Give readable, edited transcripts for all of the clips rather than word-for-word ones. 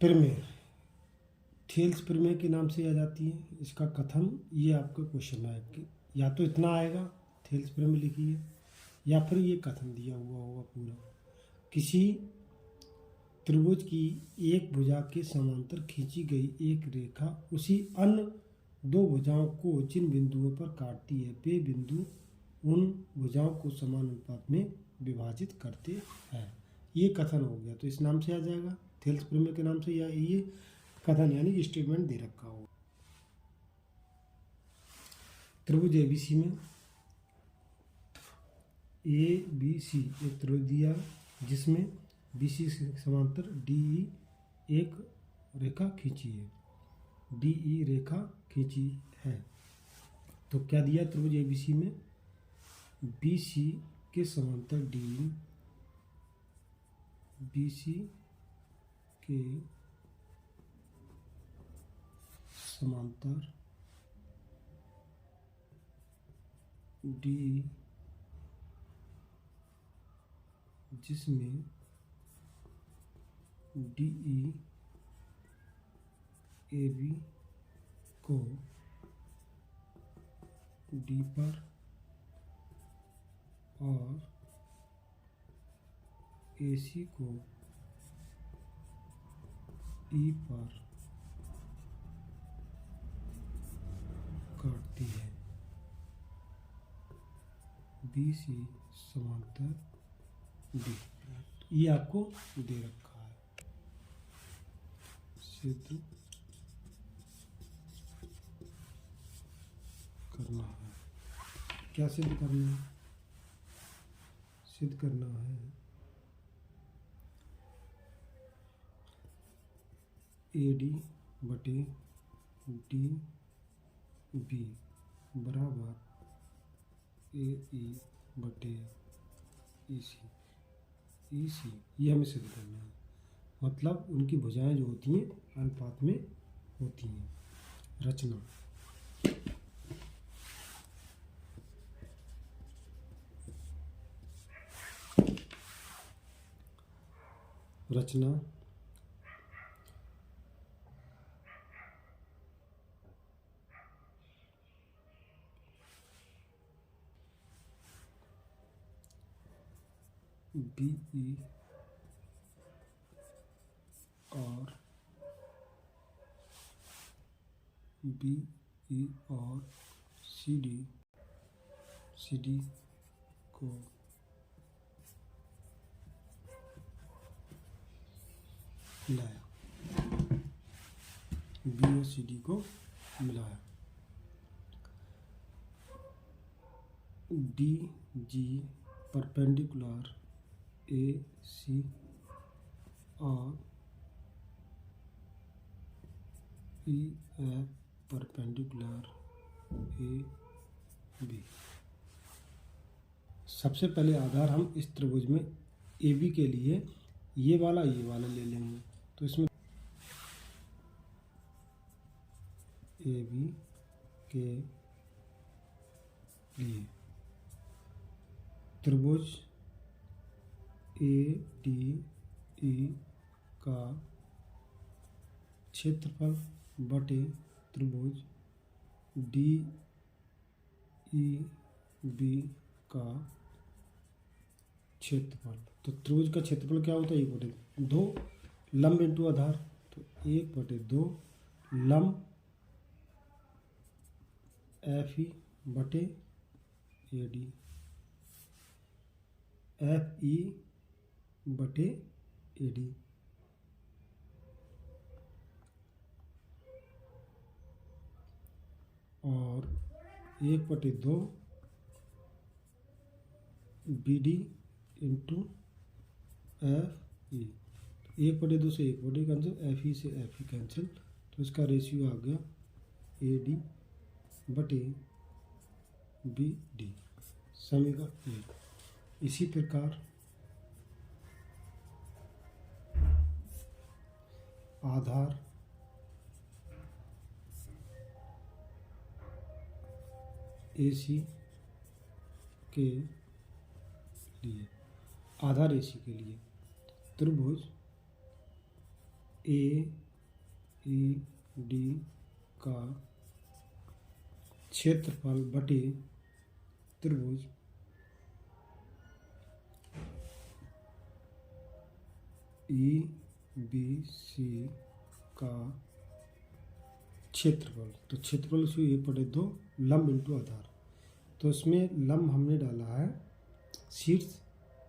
प्रमेय थेल्स प्रमेय के नाम से याद आती है। इसका कथन ये आपका क्वेश्चन है कि या तो इतना आएगा थेल्स प्रमेय लिखिए, या फिर ये कथन दिया हुआ होगा पूरा। किसी त्रिभुज की एक भुजा के समांतर खींची गई एक रेखा उसी अन्य दो भुजाओं को जिन बिंदुओं पर काटती है वे बिंदु उन भुजाओं को समान अनुपात में विभाजित करते हैं। ये कथन हो गया, तो इस नाम से आ जाएगा थेल्स प्रमेय के नाम से, या ये कथन यानी स्टेटमेंट दे रखा हो। त्रिभुज एबीसी में ए बी सी एक त्रिभुज दिया जिसमें बीसी से समांतर डीई एक रेखा खींची है, डीई रेखा खींची है। तो क्या दिया त्रिभुज एबीसी में? बीसी के समांतर डीई, बीसी के समांतर डी जिसमें डीई ए बी को डी पर और ए सी को ई पर काटती है। बी सी समांतर डी, ये आपको दे रखा है। सिद्ध करना है। क्या सिद्ध करना है? सिद्ध करना है ए डी बटे डी बी बराबर ए ई बटे ई सी। ई सी ये हमें सिद्ध करना है, मतलब उनकी भुजाएं जो होती हैं अनुपात में होती हैं। रचना रचना बी ई और बी ई और सी डी को मिलाया, बी और सी डी को मिलाया। D G perpendicular A C और E F perpendicular A B. सबसे पहले आधार हम इस त्रिभुज में ए बी के लिए ये वाला ले लेंगे। तो इसमें ए बी के लिए त्रिभुज ए डी ई का क्षेत्रफल बटे त्रिभुज डी ई बी का क्षेत्रफल। तो त्रिभुज का क्षेत्रफल क्या होता है? 1/2 लंब इंटू आधार, तो 1/2 लंब एफ ई बटे ए डी, एफ ई बटे ए डी। और 1/2 B D into F E. 1/2 से 1/2 कैंसिल, एफ ई से एफ ई कैंसिल, तो इसका रेशियो आ गया ए डी बटे बी डी, समीकरण 1। इसी प्रकार आधार ए सी के लिए, आधार ए सी के लिए त्रिभुज ए ई डी का क्षेत्रफल बटे त्रिभुज ई बी सी का क्षेत्रफल। तो क्षेत्रफल से 1/2 लंब इंटू आधार। तो इसमें लंब हमने डाला है शीर्ष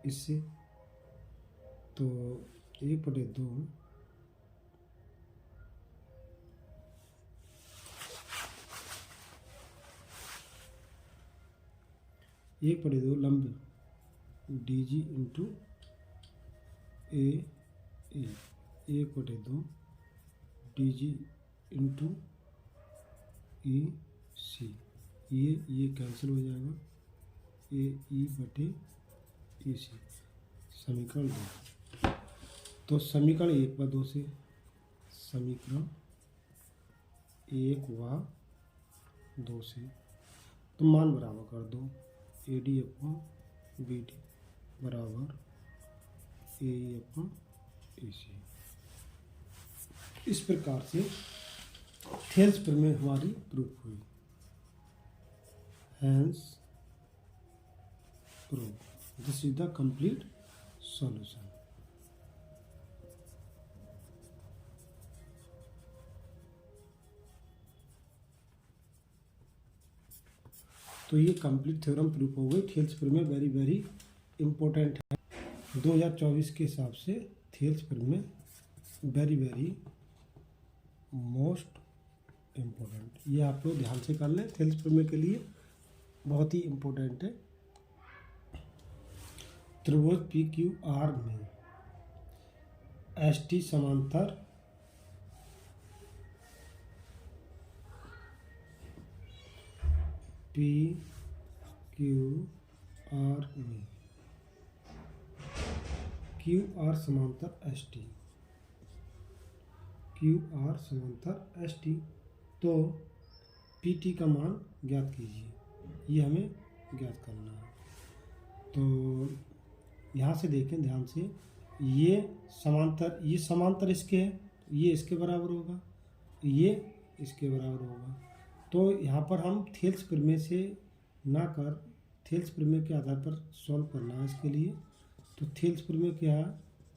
इससे, तो 1/2 1/2 लंब डी जी इंटू ए ई, 1/2 डी जी इंटू ई सी, ये कैंसिल हो जाएगा, ए ई बटे ई सी। समीकरण 2। तो समीकरण 1 व 2 से, समीकरण 1 व 2 से तो मान बराबर कर दो, A D upon B D बराबर ए ई अपॉन ए सी। इस प्रकार से थेल्स प्रमेय हमारी प्रूफ हुई। Hence proof. This is the complete solution. तो ये कंप्लीट थ्योरम प्रूफ हो गई। थेल्स प्रमेय वेरी वेरी इम्पोर्टेंट है 2024 के हिसाब से। थेल्स प्रमेय वेरी वेरी मोस्ट इम्पोर्टेंट, ये आप लोग ध्यान से कर लें। थेल्स प्रमेय के लिए बहुत ही इम्पोर्टेंट है। त्रिभुज पी क्यू आर में एस टी समांतर पी क्यू आर में क्यू आर समांतर एस टी, क्यू आर समांतर एस टी। तो पी टी का मान ज्ञात कीजिए, ये हमें ज्ञात करना है। तो यहाँ से देखें ध्यान से, ये समांतर इसके है, ये इसके बराबर होगा, ये इसके बराबर होगा। तो यहाँ पर हम थेल्स प्रमेय से ना कर थेल्स प्रमेय के आधार पर सॉल्व करना है इसके लिए। तो थेल्स प्रमेय क्या है,